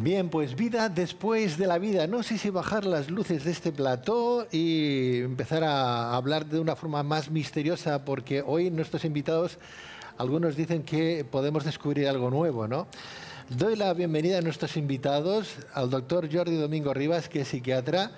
Bien, pues vida después de la vida. No sé si bajar las luces de este plató y empezar a hablar de una forma más misteriosa, porque hoy nuestros invitados, algunos dicen que podemos descubrir algo nuevo, ¿no? Doy la bienvenida a nuestros invitados, al doctor Jordi Domingo Ribas, que es psiquiatra.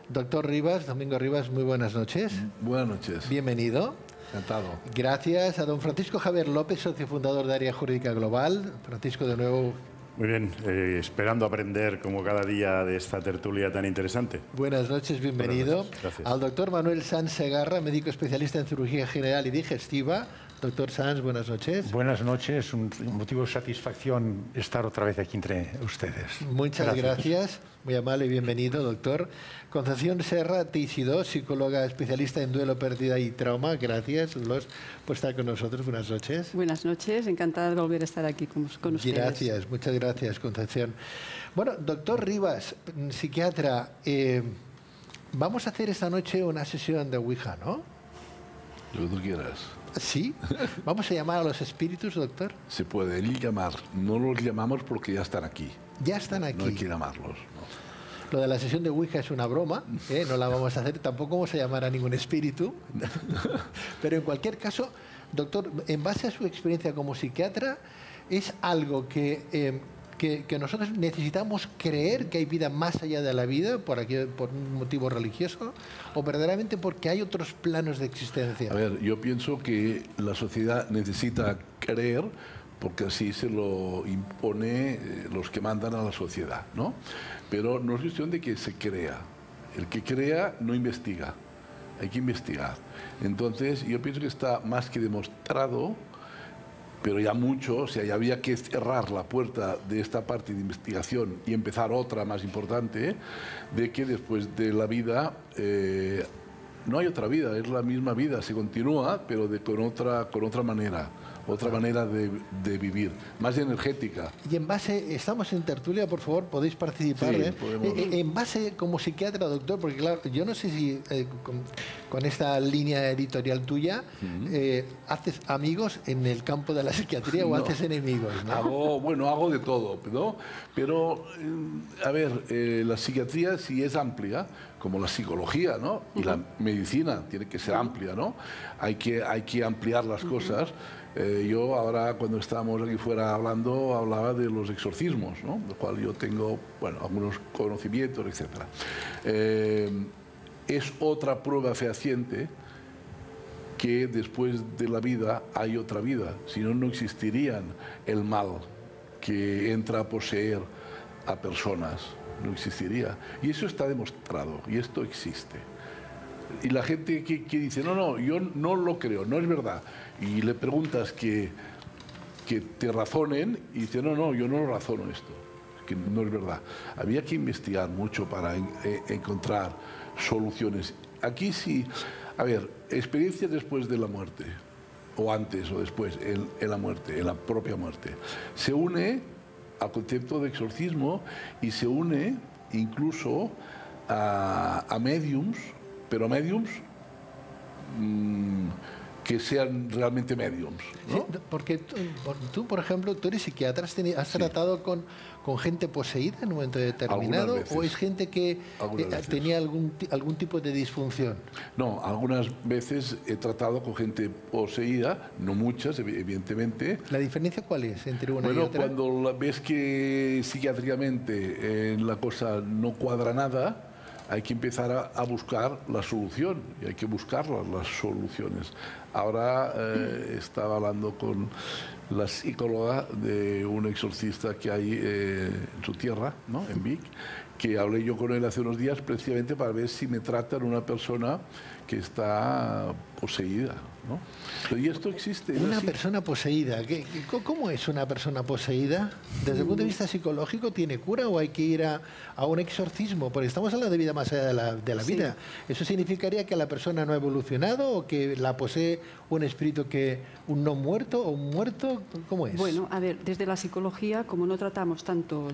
Doctor Ribas, Domingo Ribas, muy buenas noches. Buenas noches. Bienvenido. Encantado. Gracias a don Francisco Javier López, socio fundador de Área Jurídica Global. Francisco, de nuevo. Muy bien, esperando aprender como cada día de esta tertulia tan interesante. Buenas noches, bienvenido. Buenas noches, gracias. Al doctor Manuel Sanz Segarra, médico especialista en cirugía general y digestiva. Doctor Sanz, buenas noches. Buenas noches, un motivo de satisfacción estar otra vez aquí entre ustedes. Muchas gracias. Muy amable y bienvenido, doctor. Concepción Serra Teixidó, psicóloga especialista en duelo, pérdida y trauma. Gracias, Los, por estar con nosotros. Buenas noches. Buenas noches, encantada de volver a estar aquí con ustedes. Gracias, muchas gracias, Concepción. Bueno, doctor Ribas, psiquiatra, vamos a hacer esta noche una sesión de Ouija, ¿no? Lo que tú quieras. ¿Sí? ¿Vamos a llamar a los espíritus, doctor? Se puede llamar. No los llamamos porque ya están aquí. Ya están aquí. No hay que llamarlos. No. Lo de la sesión de Ouija es una broma, no la vamos a hacer, tampoco vamos a llamar a ningún espíritu. Pero en cualquier caso, doctor, en base a su experiencia como psiquiatra, ¿es algo que nosotros necesitamos creer que hay vida más allá de la vida por un motivo religioso o verdaderamente porque hay otros planos de existencia? A ver, yo pienso que la sociedad necesita creer porque así se lo impone los que mandan a la sociedad, ¿no? Pero no es cuestión de que se crea. El que crea no investiga. Hay que investigar. Entonces, yo pienso que está más que demostrado, pero ya mucho, o sea, ya había que cerrar la puerta de esta parte de investigación y empezar otra más importante, de que después de la vida no hay otra vida, es la misma vida, se continúa, pero con otra manera. Otra manera de vivir, más energética. Y en base, estamos en tertulia, por favor, podéis participar. Sí, podemos. En base, como psiquiatra, doctor, porque claro, yo no sé si con esta línea editorial tuya haces amigos en el campo de la psiquiatría o haces enemigos, ¿no? Hago de todo, ¿no? Pero, a ver, la psiquiatría sí es amplia, como la psicología, ¿no? Y la medicina tiene que ser amplia, ¿no? Hay que ampliar las cosas. Yo ahora, cuando estábamos aquí fuera hablando, hablaba de los exorcismos, ¿no? Lo cual yo tengo, bueno, algunos conocimientos, etc. Es otra prueba fehaciente que después de la vida hay otra vida. Si no, no existirían el mal que entra a poseer a personas. No existiría. Y eso está demostrado, y esto existe. Y la gente que dice, no, yo no lo creo, no es verdad. Y le preguntas que te razonen y dice, no, yo no lo razono esto, que no es verdad. Había que investigar mucho para encontrar soluciones. Aquí sí, a ver, experiencias después de la muerte, o antes o después, en la muerte, en la propia muerte. Se une al concepto de exorcismo y se une incluso a mediums, pero mediums que sean realmente mediums, ¿no? Sí, porque tú, por ejemplo, tú eres psiquiatra, ¿has tratado con gente poseída en un momento determinado o es gente que tenía algún tipo de disfunción? No, algunas veces he tratado con gente poseída, no muchas, evidentemente. ¿La diferencia cuál es entre una y otra? Cuando ves que psiquiátricamente la cosa no cuadra nada, hay que empezar a buscar la solución y hay que buscar las soluciones. Ahora estaba hablando con la psicóloga de un exorcista que hay en su tierra, ¿no? En Vic, que hablé yo con él hace unos días precisamente para ver si me tratan una persona que está poseída, ¿no? Y esto existe. Una persona poseída. ¿Cómo es una persona poseída? Desde el punto de vista psicológico, ¿tiene cura o hay que ir a un exorcismo? Porque estamos hablando de vida más allá de la vida. ¿Eso significaría que la persona no ha evolucionado o que la posee un espíritu un no muerto o un muerto? ¿Cómo es? Bueno, a ver, desde la psicología, como no tratamos tanto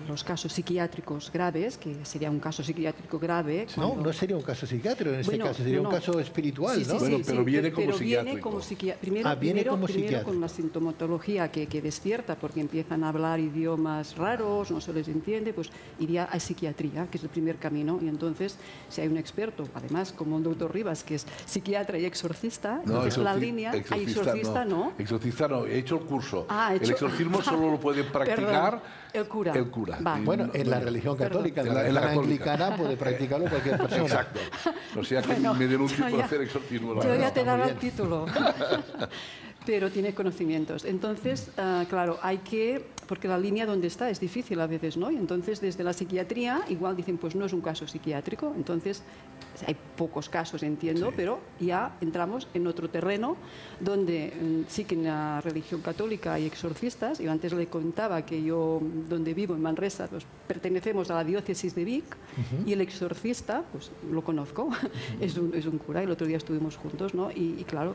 los casos psiquiátricos graves, que sería un caso psiquiátrico grave... No sería un caso psiquiátrico en este caso, sería un caso espiritual, ¿no? Pero viene como pero viene psiquiátrico. como psiquiátrico. Viene como Primero psiquiátrico. con la sintomatología que despierta, porque empiezan a hablar idiomas raros, no se les entiende, pues iría a psiquiatría, que es el primer camino. Y entonces, si hay un experto, además, como el doctor Rivas, que es psiquiatra y exorcista, entonces la línea... exorcista no. Exorcista no, he hecho el curso. He hecho- El exorcismo solo lo puede practicar el cura. el cura. Va. Y Bueno, en la religión católica, En la católica. anglicana puede practicarlo cualquier persona. Exacto. O sea que Bueno, me denuncio yo por ya- hacer exorcismo. la Yo verdad. ya te está muy daba el bien. título. Pero tiene conocimientos. Entonces, claro, hay que... Porque la línea donde está es difícil a veces, ¿no? Y entonces, desde la psiquiatría, igual dicen, pues no es un caso psiquiátrico. Entonces, hay pocos casos, entiendo, pero ya entramos en otro terreno donde sí que en la religión católica hay exorcistas. Yo antes le contaba que yo, donde vivo, en Manresa, pues pertenecemos a la diócesis de Vic y el exorcista, pues lo conozco, es un cura. El otro día estuvimos juntos, ¿no? Y claro,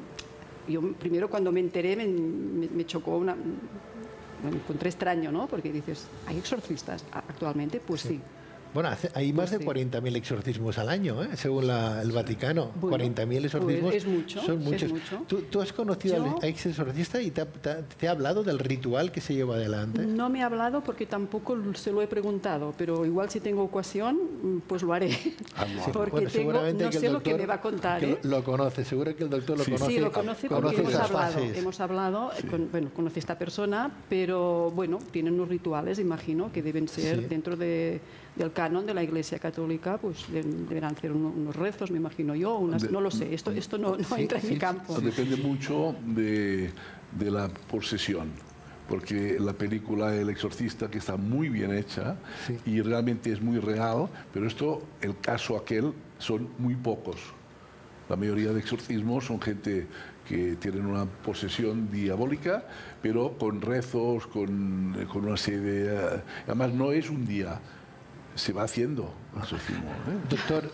yo primero cuando me enteré me chocó me encontré extraño, ¿no? Porque dices, ¿hay exorcistas actualmente? Pues sí. Bueno, hay más de sí. 40.000 exorcismos al año, según el Vaticano. Bueno, 40.000 exorcismos pues es mucho, son es muchos. mucho. ¿Tú has conocido Yo- al ex exorcista y te ha hablado del ritual que se lleva adelante? No me ha hablado porque tampoco se lo he preguntado, pero igual si tengo ocasión, pues lo haré. Porque Bueno, seguramente no que el sé lo que doctor me va a contar. que ¿eh? lo conoce, seguro que el doctor lo conoce. Sí, lo conoce porque conoce esas fases. hemos hablado conoce a esta persona, pero bueno, tiene unos rituales, imagino, que deben ser Sí. dentro del canon de la Iglesia Católica, pues deberán ser unos rezos, me imagino yo, no lo sé, esto no entra en mi campo. Depende mucho de la posesión, porque la película El Exorcista, que está muy bien hecha Sí. y realmente es muy real, pero el caso aquel, son muy pocos. La mayoría de exorcismos son gente que tienen una posesión diabólica, pero con rezos, con una serie de... Además, no es un día, se va haciendo el exorcismo. Doctor,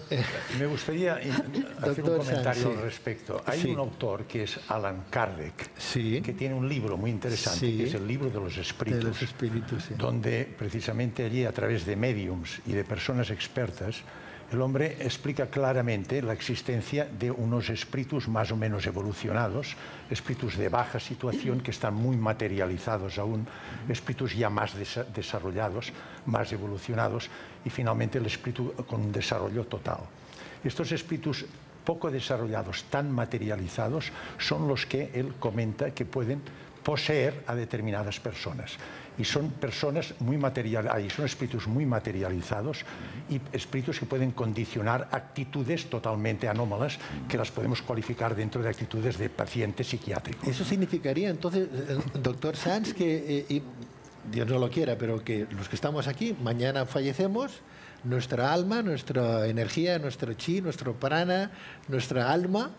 Me gustaría hacer Doctor un comentario Sanz, sí. al respecto. Hay Sí. un autor que es Alan Kardec, Sí. que tiene un libro muy interesante, Sí. que es el libro de los espíritus. de los espíritus, sí. Donde precisamente allí, a través de mediums y de personas expertas, el hombre explica claramente la existencia de unos espíritus más o menos evolucionados, espíritus de baja situación que están muy materializados aún, espíritus ya más desarrollados, más evolucionados, y finalmente el espíritu con un desarrollo total. Estos espíritus poco desarrollados, tan materializados, son los que él comenta que pueden poseer a determinadas personas. Y son personas son espíritus muy materializados y espíritus que pueden condicionar actitudes totalmente anómalas que las podemos cualificar dentro de actitudes de paciente psiquiátrico. Eso significaría entonces, doctor Sanz, que y Dios no lo quiera, pero que los que estamos aquí mañana fallecemos, nuestra alma, nuestra energía, nuestro chi, nuestro prana, nuestra alma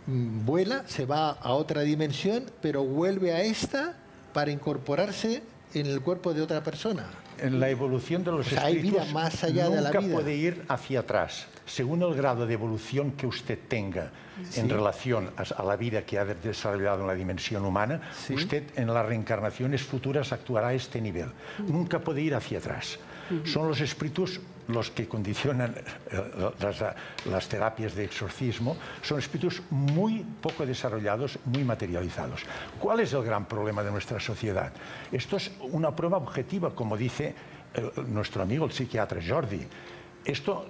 vuela, se va a otra dimensión, pero vuelve a esta para incorporarse en el cuerpo de otra persona. En la evolución de los O sea, hay espíritus vida más allá de la nunca vida. puede ir hacia atrás. Según el grado de evolución que usted tenga en relación a la vida que ha desarrollado en la dimensión humana, Sí. usted en las reencarnaciones futuras actuará a este nivel. Nunca puede ir hacia atrás. Son los espíritus los que condicionan las terapias de exorcismo, son espíritus muy poco desarrollados, muy materializados. ¿Cuál es el gran problema de nuestra sociedad? Esto es una prueba objetiva, como dice nuestro amigo el psiquiatra Jordi.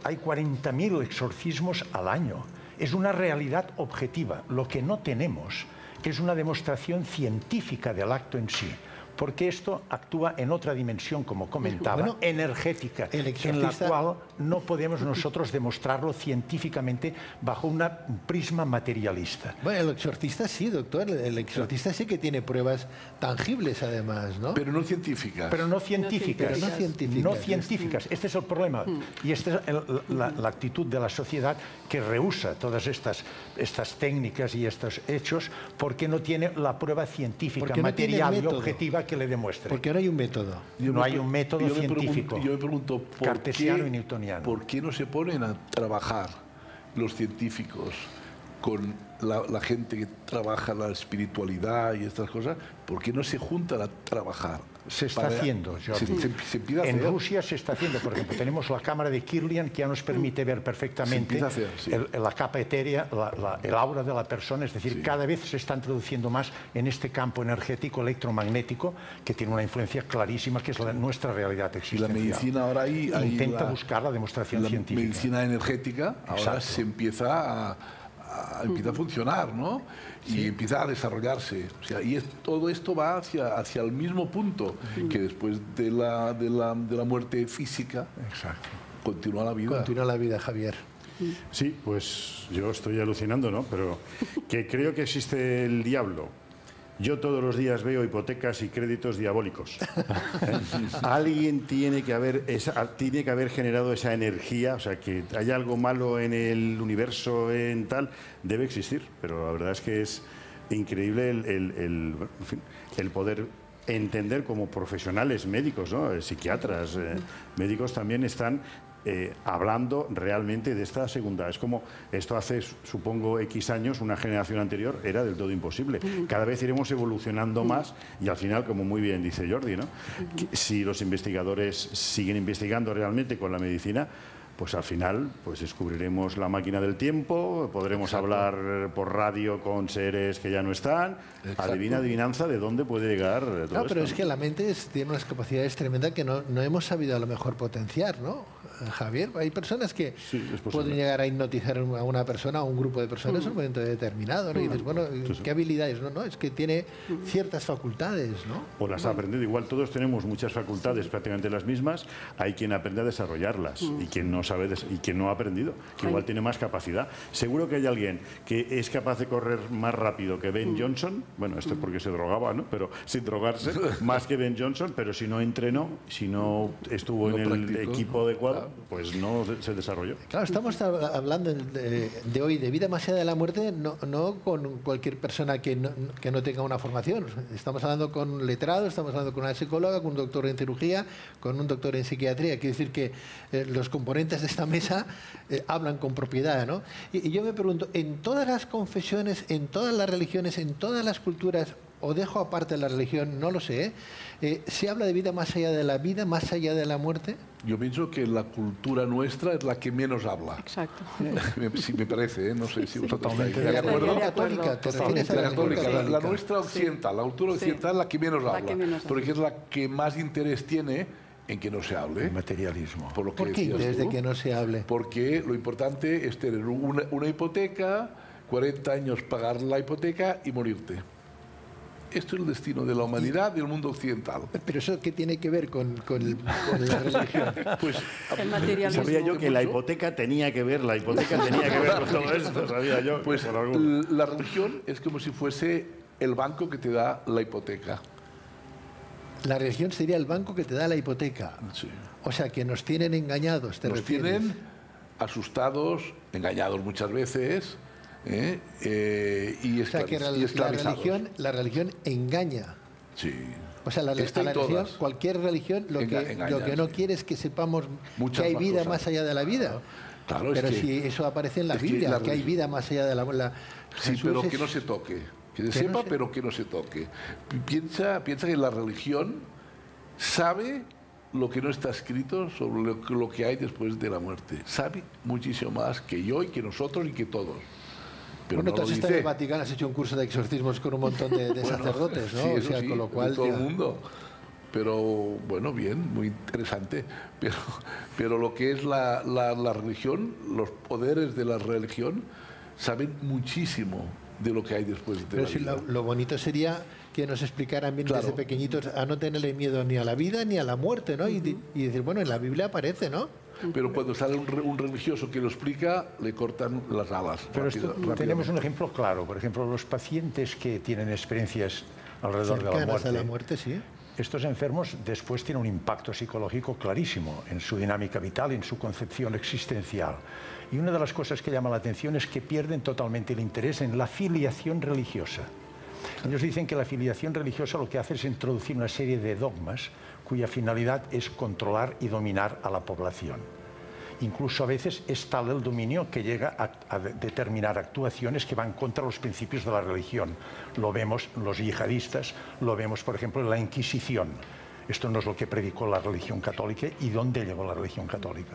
Hay 40.000 exorcismos al año. Es una realidad objetiva. Lo que no tenemos es una demostración científica del acto en sí, porque esto actúa en otra dimensión, como comentaba, Bueno, energética, el en la exorcista- cual no podemos nosotros demostrarlo científicamente bajo un prisma materialista. Bueno, el exorcista sí, doctor, el exorcista sí que tiene pruebas tangibles además, ¿no? Pero no científicas. Pero no científicas. Pero no científicas. No científicas. Este es el problema. Y esta es la actitud de la sociedad que rehúsa todas estas técnicas y estos hechos porque no tiene la prueba científica, Porque no tiene material y método. objetiva que le demuestre. Porque no hay un método. No hay un método yo me científico. Yo me pregunto, cartesiano y newtoniano. ¿por qué no se ponen a trabajar los científicos con la gente que trabaja la espiritualidad y estas cosas, ¿por qué no se juntan a trabajar? Se está haciendo, Jordi. Se empieza a hacer. En Rusia se está haciendo, por ejemplo, tenemos la cámara de Kirlian que ya nos permite ver perfectamente la capa etérea, el aura de la persona, es decir, cada vez se está introduciendo más en este campo energético electromagnético que tiene una influencia clarísima, que es nuestra realidad existencial. Y la medicina ahora intenta buscar la demostración científica. La medicina energética ahora se empieza a funcionar, ¿no? Y empieza a desarrollarse. O sea, y todo esto va hacia el mismo punto que después de la muerte física. Exacto. Continúa la vida. Continúa la vida, Javier. Sí, pues yo estoy alucinando, ¿no? Pero que creo que existe el diablo. Yo todos los días veo hipotecas y créditos diabólicos. Alguien tiene que haber generado esa energía, o sea, que haya algo malo en el universo, en tal, debe existir. Pero la verdad es que es increíble el poder entender como profesionales médicos, ¿no? Psiquiatras, médicos también están hablando realmente de esta segunda. Es como esto hace, supongo, X años, una generación anterior, era del todo imposible. Cada vez iremos evolucionando más y al final, como muy bien dice Jordi, ¿no? Si los investigadores siguen investigando realmente con la medicina, pues al final pues descubriremos la máquina del tiempo, podremos hablar por radio con seres que ya no están. Adivina, adivinanza de dónde puede llegar todo esto. Pero es que la mente tiene unas capacidades tremendas que no hemos sabido a lo mejor potenciar, ¿no? Javier, hay personas que pueden llegar a hipnotizar a una persona o un grupo de personas en un momento determinado, ¿no? Y dices, bueno, ¿qué habilidades? No, es que tiene ciertas facultades, ¿no? O las ha aprendido. Igual todos tenemos muchas facultades, prácticamente las mismas. Hay quien aprende a desarrollarlas y quien no sabe y quien no ha aprendido, que igual tiene más capacidad. Seguro que hay alguien que es capaz de correr más rápido que Ben Johnson. Bueno, esto es porque se drogaba, ¿no? Pero sin drogarse, más que Ben Johnson, pero si no entrenó, si no estuvo en el equipo adecuado, pues no se desarrolló. Claro, estamos hablando de hoy de vida más allá de la muerte, no con cualquier persona que no tenga una formación. Estamos hablando con un letrado, estamos hablando con una psicóloga, con un doctor en cirugía, con un doctor en psiquiatría. Quiere decir que los componentes de esta mesa hablan con propiedad, ¿no? Y yo me pregunto, en todas las confesiones, en todas las religiones, en todas las culturas, o dejo aparte la religión, no lo sé, ¿se habla de vida más allá de la vida, más allá de la muerte? Yo pienso que la cultura nuestra es la que menos habla. Exacto. Sí, me parece, no sé si vosotros estáis de acuerdo. La católica, ¿te refieres a la católica? La nuestra occidental, la cultura occidental es la que menos habla, porque es la que más interés tiene en que no se hable. El materialismo. ¿Por qué interés de que no se hable? Porque lo importante es tener una hipoteca, 40 años pagar la hipoteca y morirte. Esto es el destino de la humanidad del mundo occidental. ¿Pero eso qué tiene que ver con la religión? Pues, el materialismo. Sabía yo que la hipoteca tenía que ver con todo esto, sabía yo. Pues la religión es como si fuese el banco que te da la hipoteca. La religión sería el banco que te da la hipoteca. Sí. O sea, que nos tienen engañados, ¿te refieres? Nos tienen asustados, engañados muchas veces, y o sea, que la religión engaña. Sí. O sea, cualquier religión lo que no quiere es que sepamos que hay vida más allá de la vida. Claro, pero si eso aparece en la Biblia, que hay vida más allá de la... Sí, pero que no se toque. Que se sepa, pero que no se toque. Piensa que la religión sabe lo que no está escrito sobre lo que hay después de la muerte. Sabe muchísimo más que yo y que nosotros y que todos. Pero bueno, no tú has estado en el dice. Vaticano, has hecho un curso de exorcismos con un montón de sacerdotes, ¿no? Sí, o sea, sí, con lo cual... de todo el mundo. Pero, bueno, bien, muy interesante. Pero lo que es la religión, los poderes de la religión, saben muchísimo de lo que hay después de la vida. Pero lo bonito sería que nos explicaran bien desde pequeñitos a no tenerle miedo ni a la vida ni a la muerte, ¿no? Y decir, bueno, en la Biblia aparece, ¿no? Pero cuando sale un religioso que lo explica, le cortan las alas. Pero tenemos un ejemplo claro. Por ejemplo, los pacientes que tienen experiencias alrededor de la muerte, sí. Estos enfermos después tienen un impacto psicológico clarísimo en su dinámica vital, en su concepción existencial. Y una de las cosas que llama la atención es que pierden totalmente el interés en la filiación religiosa. Ellos dicen que la filiación religiosa lo que hace es introducir una serie de dogmas cuya finalidad es controlar y dominar a la población. Incluso a veces es tal el dominio que llega a determinar actuaciones que van contra los principios de la religión. Lo vemos en los yihadistas, lo vemos, por ejemplo, en la Inquisición. Esto no es lo que predicó la religión católica y dónde llegó la religión católica.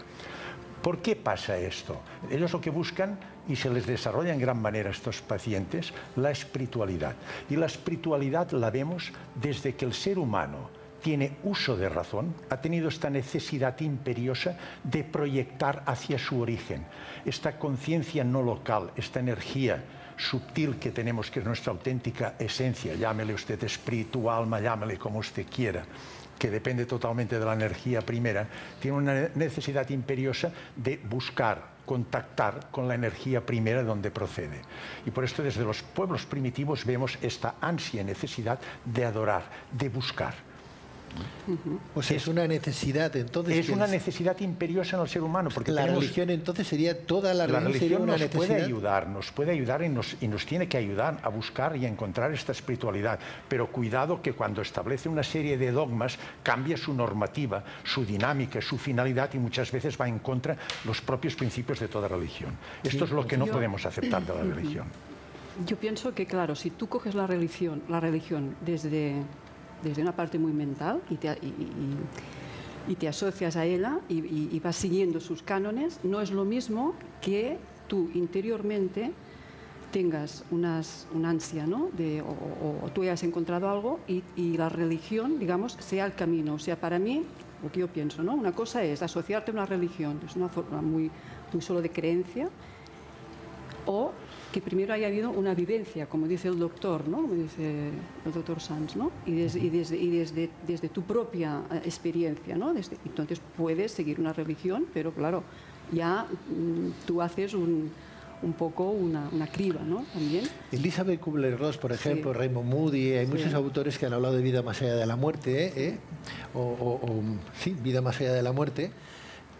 ¿Por qué pasa esto? Ellos lo que buscan, y se les desarrolla en gran manera a estos pacientes, la espiritualidad. Y la espiritualidad la vemos desde que el ser humano tiene uso de razón, ha tenido esta necesidad imperiosa de proyectar hacia su origen. Esta conciencia no local, esta energía sutil que tenemos, que es nuestra auténtica esencia, llámele usted espíritu, alma, llámele como usted quiera, que depende totalmente de la energía primera, tiene una necesidad imperiosa de buscar, contactar con la energía primera de donde procede. Y por esto desde los pueblos primitivos vemos esta ansia y necesidad de adorar, de buscar. O sea, es una necesidad, entonces... Es una necesidad imperiosa en el ser humano. Porque la religión, entonces, sería toda la religión nos puede ayudar y nos tiene que ayudar a buscar y a encontrar esta espiritualidad. Pero cuidado que cuando establece una serie de dogmas, cambia su normativa, su dinámica, su finalidad y muchas veces va en contra de los propios principios de toda religión. Esto es lo que no podemos aceptar de la religión. Yo pienso que, claro, si tú coges la religión desde una parte muy mental y te asocias a ella y vas siguiendo sus cánones, no es lo mismo que tú interiormente tengas una ansia, ¿no? o tú hayas encontrado algo y la religión, digamos, sea el camino. O sea, para mí, lo que yo pienso, ¿no? Una cosa es asociarte a una religión, es una forma muy solo de creencia, o que primero haya habido una vivencia, como dice el doctor, ¿no? Como dice el doctor Sanz, ¿no? Y desde tu propia experiencia, ¿no? Entonces puedes seguir una religión, pero claro, ya tú haces un poco una criba, ¿no? También. Elizabeth Kubler-Ross, por ejemplo, sí. Raymond Moody, hay muchos autores que han hablado de vida más allá de la muerte, sí, vida más allá de la muerte.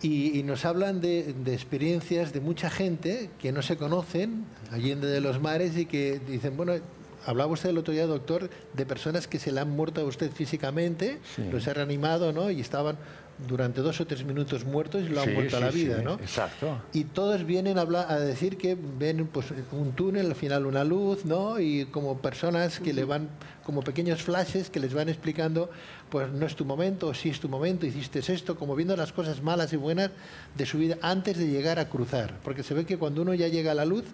Y nos hablan de experiencias de mucha gente que no se conocen, allende de los mares, y que dicen, bueno, hablaba usted el otro día, doctor, de personas que se le han muerto a usted físicamente, sí. Los ha reanimado, ¿no? Y estaban durante 2 o 3 minutos muertos y lo han vuelto a la vida, ¿no? Exacto. Y todos vienen a decir que ven pues, un túnel, al final una luz, ¿no? Y como personas que le van, como pequeños flashes que les van explicando, pues no es tu momento, o sí es tu momento, hiciste esto, como viendo las cosas malas y buenas de su vida antes de llegar a cruzar. Porque se ve que cuando uno ya llega a la luz,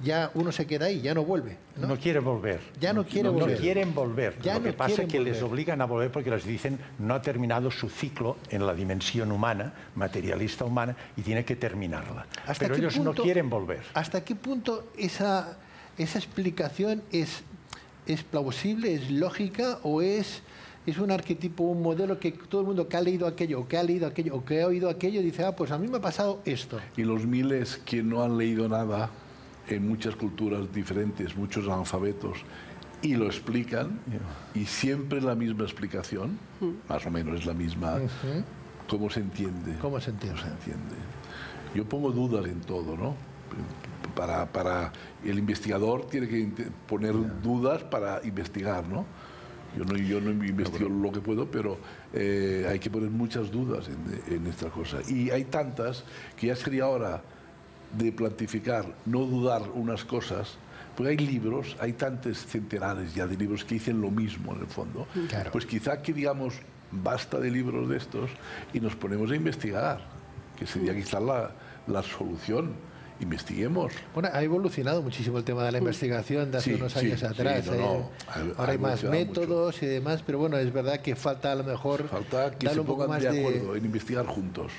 ya uno se queda ahí, ya no vuelve. No quiere volver. Ya no quiere volver. No quieren volver. Ya Lo que pasa es que volver. les obligan a volver porque les dicen no ha terminado su ciclo en la dimensión humana, materialista humana, y tiene que terminarla. Pero ellos no quieren volver. ¿Hasta qué punto esa explicación es plausible, es lógica o es un arquetipo, un modelo que todo el mundo que ha leído aquello, o que ha leído aquello, o que ha oído aquello, dice, pues a mí me ha pasado esto? Y los miles que no han leído nada en muchas culturas diferentes, muchos analfabetos, y lo explican, y siempre la misma explicación, más o menos es la misma. ¿Cómo se entiende? ¿Cómo se entiende? ¿Cómo se entiende? Yo pongo dudas en todo, ¿no? Para el investigador tiene que poner dudas para investigar, ¿no? Yo no investigo lo que puedo, pero hay que poner muchas dudas en esta cosa. Y hay tantas que ya sería hora de plantificar, no dudar unas cosas, porque hay libros, hay tantos centenares ya de libros que dicen lo mismo en el fondo. Claro. Pues quizá que digamos, basta de libros de estos y nos ponemos a investigar, que sería quizá la solución. Investiguemos. Bueno, ha evolucionado muchísimo el tema de la investigación de hace unos años atrás. Ahora hay más métodos y demás, pero bueno, es verdad que falta a lo mejor... Falta que se pongan de acuerdo en investigar juntos,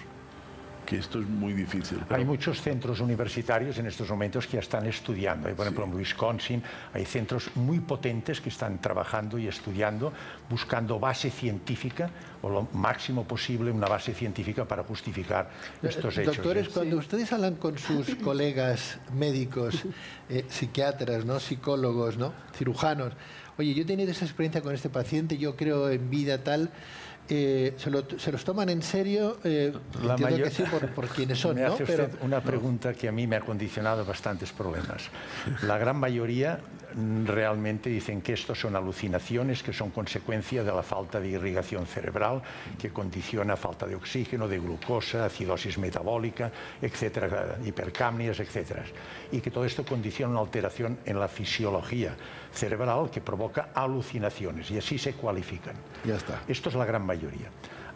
que esto es muy difícil. Pero... Hay muchos centros universitarios en estos momentos que ya están estudiando. Por ejemplo, en Wisconsin hay centros muy potentes que están trabajando y estudiando, buscando base científica, o lo máximo posible una base científica para justificar estos hechos. Doctores, cuando ustedes hablan con sus colegas médicos, psiquiatras, ¿no? Psicólogos, ¿no? Cirujanos, oye, yo he tenido esa experiencia con este paciente, yo creo en vida tal... ¿se los toman en serio? Entiendo que sí, por quienes son, me ¿no? hace usted una pregunta que a mí me ha condicionado bastantes problemas. La gran mayoría realmente dicen que estos son alucinaciones que son consecuencia de la falta de irrigación cerebral, que condiciona falta de oxígeno, de glucosa, acidosis metabólica, etcétera, hipercapnias, etcétera. Y que todo esto condiciona una alteración en la fisiología cerebral que provoca alucinaciones, y así se cualifican. Ya está. Esto es la gran mayoría.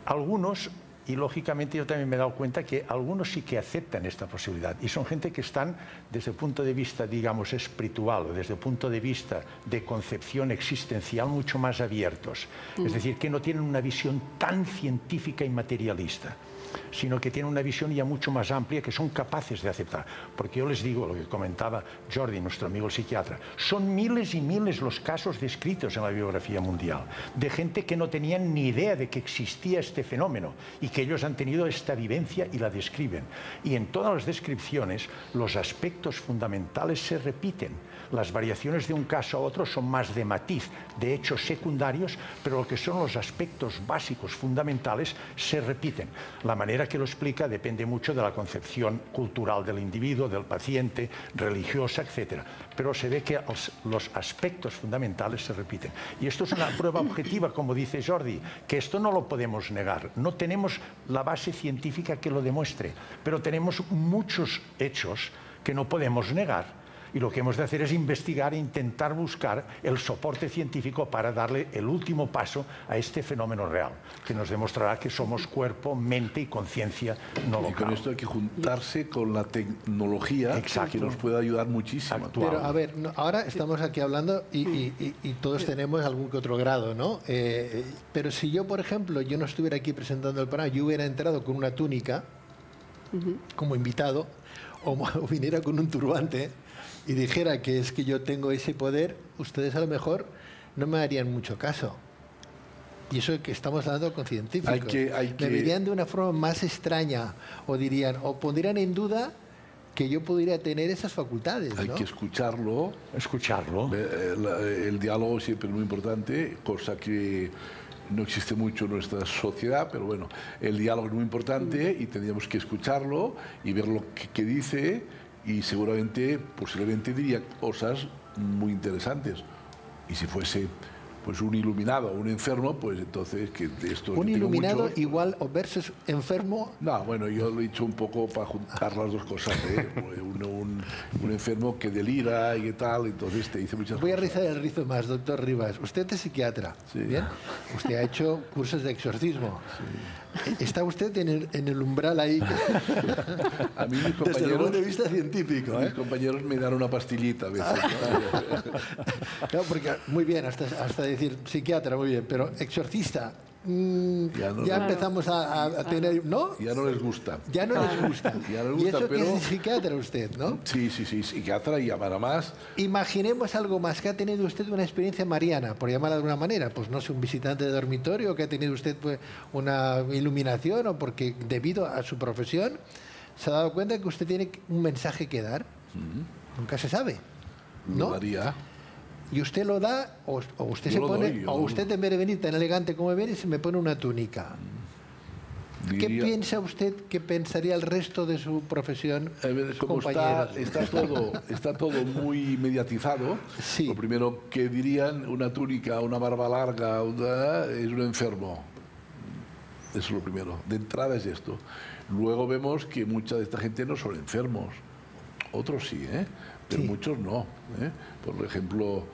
Algunos, y lógicamente yo también me he dado cuenta que algunos sí que aceptan esta posibilidad, y son gente que están desde el punto de vista, digamos, espiritual, o desde el punto de vista de concepción existencial mucho más abiertos. Es decir, que no tienen una visión tan científica y materialista, sino que tienen una visión ya mucho más amplia, que son capaces de aceptar. Porque yo les digo, lo que comentaba Jordi, nuestro amigo el psiquiatra, son miles y miles los casos descritos en la biografía mundial, de gente que no tenían ni idea de que existía este fenómeno, y que ellos han tenido esta vivencia y la describen. Y en todas las descripciones, los aspectos fundamentales se repiten. Las variaciones de un caso a otro son más de matiz, de hechos secundarios, pero lo que son los aspectos básicos, fundamentales, se repiten. La manera que lo explica depende mucho de la concepción cultural del individuo, del paciente, religiosa, etc. Pero se ve que los aspectos fundamentales se repiten. Y esto es una prueba objetiva, como dice Jordi, que esto no lo podemos negar. No tenemos la base científica que lo demuestre, pero tenemos muchos hechos que no podemos negar. Y lo que hemos de hacer es investigar e intentar buscar el soporte científico para darle el último paso a este fenómeno real, que nos demostrará que somos cuerpo, mente y conciencia no local. Y con esto hay que juntarse con la tecnología, que nos puede ayudar muchísimo. Pero a ver, ahora estamos aquí hablando y todos tenemos algún que otro grado, ¿no? Pero si yo, por ejemplo, yo no estuviera aquí presentando el programa, yo hubiera entrado con una túnica como invitado, o viniera con un turbante y dijera que es que yo tengo ese poder, ustedes a lo mejor no me harían mucho caso. Y eso es que estamos hablando con científicos. Me verían de una forma más extraña, o dirían, o pondrían en duda que yo podría tener esas facultades, ¿no? Hay que escucharlo. Escucharlo. El diálogo siempre es muy importante, cosa que no existe mucho en nuestra sociedad, pero bueno, el diálogo es muy importante y tendríamos que escucharlo y ver lo que dice, y seguramente, posiblemente diría cosas muy interesantes. Y si fuese pues un iluminado o un enfermo, pues entonces que de esto un iluminado mucho, igual o versus enfermo. No, bueno, yo lo he dicho un poco para juntar las dos cosas, ¿eh? un enfermo que delira y qué tal, entonces te dice muchas cosas. Voy a rizar el rizo más, doctor Rivas. Usted es psiquiatra, sí. ¿Bien? Usted ha hecho cursos de exorcismo. Sí. ¿Está usted en el umbral ahí? A mí mis compañeros, desde el punto de vista científico, mis compañeros me dan una pastillita a veces. Claro, porque muy bien, hasta decir psiquiatra, muy bien, pero exorcista, ya empezamos a tener, ¿no? Ya no les gusta. Ya no les gusta. Ya no les gusta, y eso pero que es psiquiatra usted, ¿no? Sí, psiquiatra y para más. Imaginemos algo más, que ha tenido usted una experiencia mariana, por llamarla de alguna manera, pues no sé, un visitante de dormitorio, que ha tenido usted pues, una iluminación, o porque debido a su profesión se ha dado cuenta que usted tiene un mensaje que dar. Nunca se sabe, ¿no? Lo daría. Y usted lo da, o usted se pone, o usted en vez de venir tan elegante como viene, se me pone una túnica. ¿Qué piensa usted que pensaría el resto de su profesión? Como está todo muy mediatizado, sí. Lo primero que dirían, una túnica, una barba larga, es un enfermo. Eso es lo primero. De entrada es esto. Luego vemos que mucha de esta gente no son enfermos. Otros sí, pero sí. Muchos no. Por ejemplo...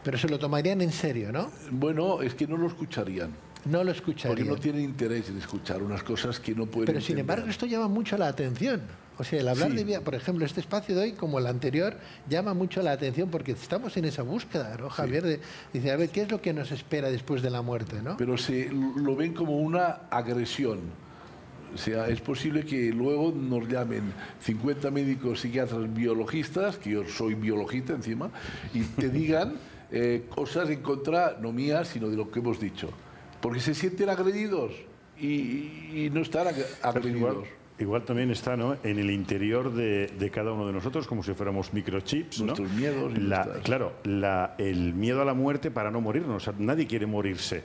Pero se lo tomarían en serio, ¿no? Bueno, es que no lo escucharían. No lo escucharían. Porque no tienen interés en escuchar unas cosas que no pueden Pero sin embargo esto llama mucho la atención. O sea, el hablar de vida, por ejemplo, este espacio de hoy, como el anterior, llama mucho la atención porque estamos en esa búsqueda, ¿no, Javier? Dice, a ver, ¿qué es lo que nos espera después de la muerte, ¿no? Pero lo ven como una agresión. O sea, es posible que luego nos llamen 50 médicos psiquiatras biologistas, que yo soy biologista encima, y te digan cosas en contra, no mías, sino de lo que hemos dicho. Porque se sienten agredidos y no están agredidos. igual también está, ¿no?, en el interior de cada uno de nosotros, como si fuéramos microchips, ¿no? Nuestros miedos y Claro, el miedo a la muerte para no morirnos. Nadie quiere morirse.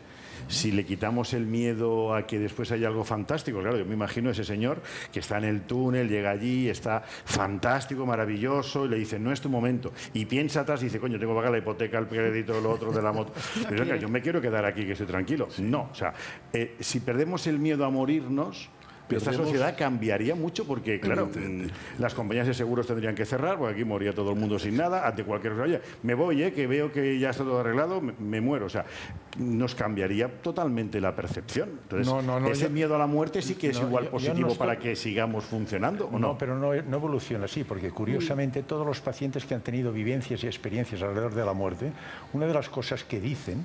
Si le quitamos el miedo a que después haya algo fantástico, claro, yo me imagino ese señor que está en el túnel, llega allí, está fantástico, maravilloso, y le dicen, no es tu momento. Y piensa atrás y dice, coño, tengo que pagar la hipoteca, el crédito, lo otro de la moto. Pero venga, yo me quiero quedar aquí, que estoy tranquilo. No, o sea, si perdemos el miedo a morirnos, esta sociedad cambiaría mucho porque, claro, las compañías de seguros tendrían que cerrar, porque aquí moría todo el mundo sin nada, ante cualquier cosa. Oye, me voy, que veo que ya está todo arreglado, me muero. O sea, nos cambiaría totalmente la percepción. Entonces, ese miedo a la muerte sí que es igual positivo para que sigamos funcionando, ¿o no? No, pero no evoluciona así, porque curiosamente todos los pacientes que han tenido vivencias y experiencias alrededor de la muerte, una de las cosas que dicen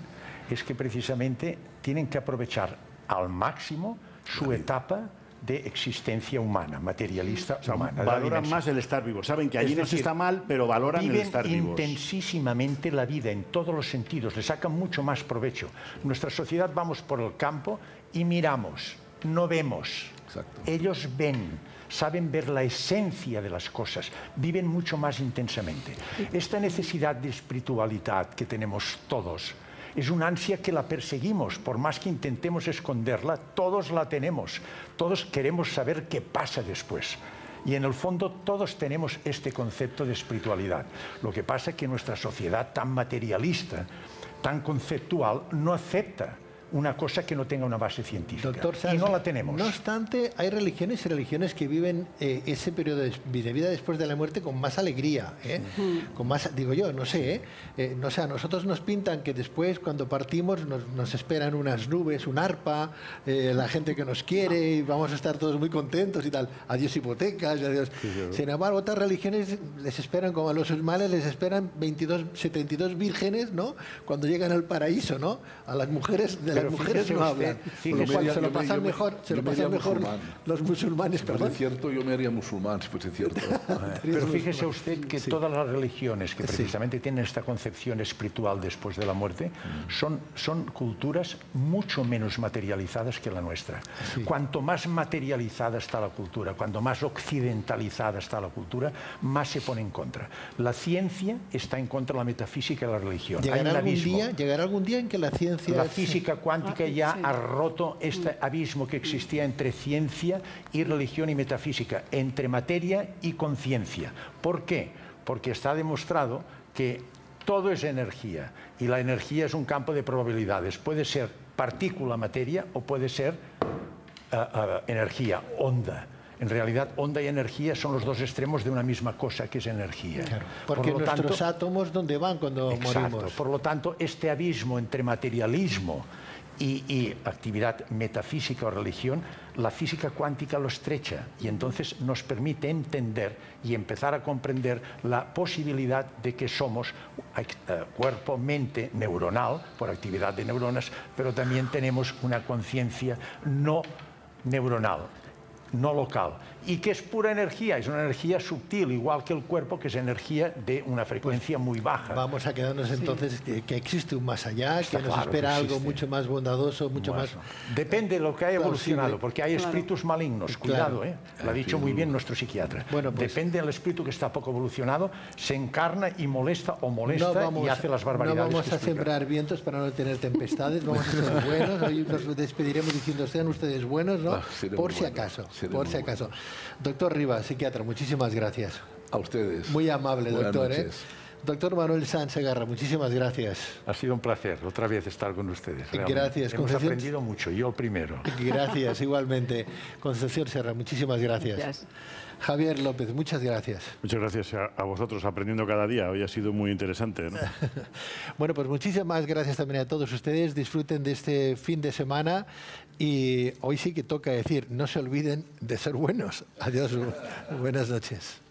es que precisamente tienen que aprovechar al máximo su etapa de existencia humana, materialista humana. Valoran más el estar vivo. Saben que allí no se está mal, pero valoran el estar vivos. Viven intensísimamente la vida en todos los sentidos, le sacan mucho más provecho. En nuestra sociedad vamos por el campo y miramos, no vemos. Exacto. Ellos ven, saben ver la esencia de las cosas, viven mucho más intensamente. Esta necesidad de espiritualidad que tenemos todos, es una ansia que la perseguimos, por más que intentemos esconderla, todos la tenemos. Todos queremos saber qué pasa después. Y en el fondo todos tenemos este concepto de espiritualidad. Lo que pasa es que nuestra sociedad tan materialista, tan conceptual, no acepta una cosa que no tenga una base científica. Doctor Sanz, y no la tenemos. No obstante, hay religiones y religiones que viven ese periodo de vida después de la muerte con más alegría, con más, digo yo, no sé, no sé, a nosotros nos pintan que después, cuando partimos, nos esperan unas nubes, un arpa, la gente que nos quiere, y vamos a estar todos muy contentos y tal. Adiós hipotecas, adiós. Sin embargo, otras religiones les esperan, como a los musulmanes, les esperan 72 vírgenes, ¿no?, cuando llegan al paraíso, ¿no? A las mujeres de las mujeres no hablan. Se lo pasan mejor los musulmanes, perdón. Es cierto, yo me haría musulmán, si fuese cierto. Pero fíjese usted que todas las religiones que precisamente tienen esta concepción espiritual después de la muerte son culturas mucho menos materializadas que la nuestra. Cuanto más materializada está la cultura, cuanto más occidentalizada está la cultura, más se pone en contra. La ciencia está en contra de la metafísica y la religión. ¿Llegará algún día en que la ciencia... La física cuántica ya ha roto este abismo que existía entre ciencia y religión y metafísica, entre materia y conciencia. ¿Por qué? Porque está demostrado que todo es energía y la energía es un campo de probabilidades. Puede ser partícula materia o puede ser energía, onda. En realidad, onda y energía son los dos extremos de una misma cosa, que es energía. Claro, porque nuestros átomos, ¿dónde van cuando morimos? Por lo tanto, este abismo entre materialismo y actividad metafísica o religión, la física cuántica lo estrecha y entonces nos permite entender y empezar a comprender la posibilidad de que somos cuerpo, mente, neuronal, por actividad de neuronas, pero también tenemos una conciencia no neuronal, no local, y que es pura energía, es una energía sutil, igual que el cuerpo, que es energía de una frecuencia muy baja. Vamos a quedarnos entonces que existe un más allá, que nos espera algo mucho más bondadoso, mucho más... Depende de lo que haya evolucionado, porque hay espíritus malignos, cuidado, lo ha dicho muy bien nuestro psiquiatra. Bueno, pues, depende del espíritu que está poco evolucionado, se encarna y molesta y hace las barbaridades. No vamos a sembrar vientos para no tener tempestades, vamos a ser buenos, hoy nos despediremos diciendo sean ustedes buenos, ¿no? Por si acaso. Por si acaso. Doctor Rivas, psiquiatra, muchísimas gracias. A ustedes. Muy amable, Buenas doctor. noches. Doctor Manuel Sanz Segarra, muchísimas gracias. Ha sido un placer otra vez estar con ustedes. Realmente. Gracias. Hemos aprendido mucho, yo primero. Gracias, igualmente. Concepción Serra, muchísimas gracias. Javier López, muchas gracias. Muchas gracias a vosotros, aprendiendo cada día. Hoy ha sido muy interesante, ¿no? Bueno, pues muchísimas gracias también a todos ustedes. Disfruten de este fin de semana y hoy sí que toca decir, no se olviden de ser buenos. Adiós, buenas noches.